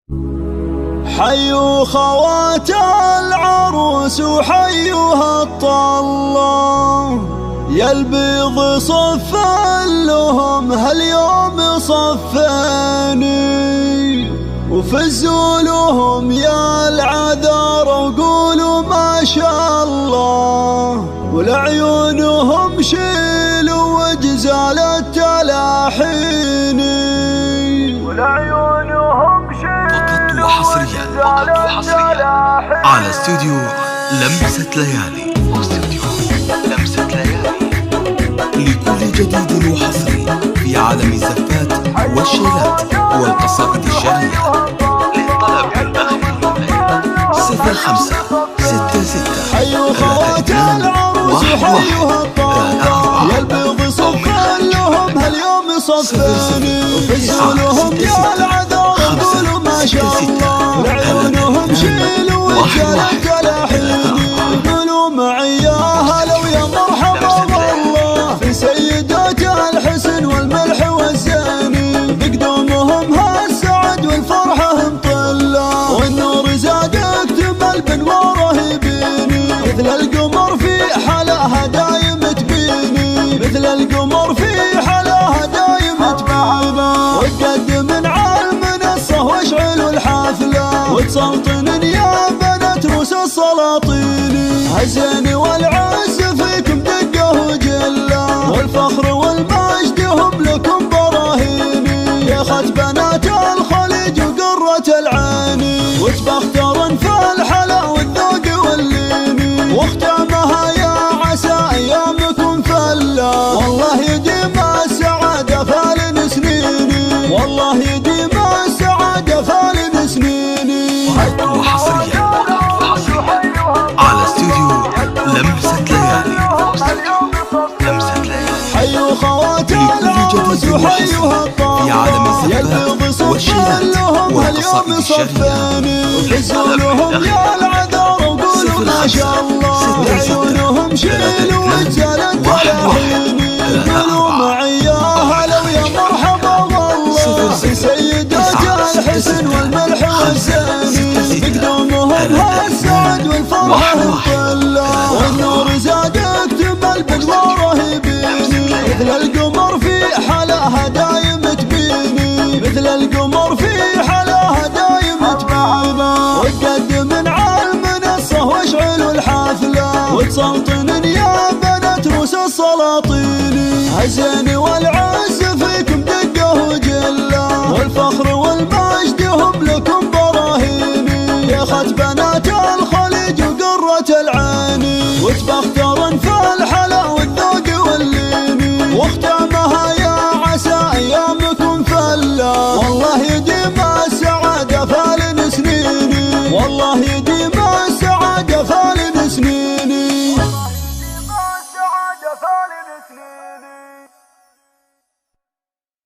حيوا خوات العروس وحيوها الطلة، يا البيض صفا لهم هاليوم صفاني، وفزوا لهم يا العذار وقولوا ما شاء الله، ولعيونهم شيلوا وجزال التلاحيني، ولعيونهم شيلوا فقط وحصريا على استوديو لمسة ليالي. لكل جديد وحصري في عالم الزفات والشيلات والقصائد الشعرية. للطلب الأخير 0566 حيوا خوات العروس وحيوها الطلة، يا البيض صفا لهم هاليوم صفاني، وفزوا لهم يا العذار وقولوا ما شاء الله، لعيونهم شيلوا وجزال التلاحيني، قولوا معي يا هلا ويا مرحبا والله في سيدات الحسن والملح والزاني، بقدومهم هالسعد والفرحة مطلة، والنور زاد اكتمل بانواره يبيني، مثل القمر في حلاها دايم تبيني، مثل القمر في حلاها دايم تبيني، وتقدم على المنصة واشعلوا الحفلة، وتسلطن يا بنات روس السلاطيني، هالزين والعز فيكم دقة وجلة، والفخر والمجد هم لكم براهيني، يا خت بنات الخليج وقرة العيني، وتبخترن في الحلا والذوق والليني، واختامها يا عسى ايامكم فلا، والله يديم السعادة فالن سنيني، والله يديم السعادة فالن سنيني. وحصريا على استوديو لمسة ليالي. حيوا خوات العروس وحيوها الطلة، يا البيض صفا لهم هاليوم صفاني، وفزوا لهم يا العذار وقولوا ما شاء الله، لعيونهم شيلوا وجزال التلاحيني، قولوا معي يا هلا ويا مرحبا والله في سيدات الحسن والملح والزاني، بقدومهم هالسعد والفرحة مطلة، والنور زاد اكتمل بانواره يبيني، مثل القمر في حلاها دايم تبيني، مثل القمر في حلاها دايم تبيني، وتقدم على المنصة واشعلوا الحفلة، وتسلطن يا بنات روس السلاطيني، هالزين والعز فيكم دقة وجلة، والفخر والمجد هم لكم براهيني، يا خت بنات الخليج وقرة العيني، وتبختر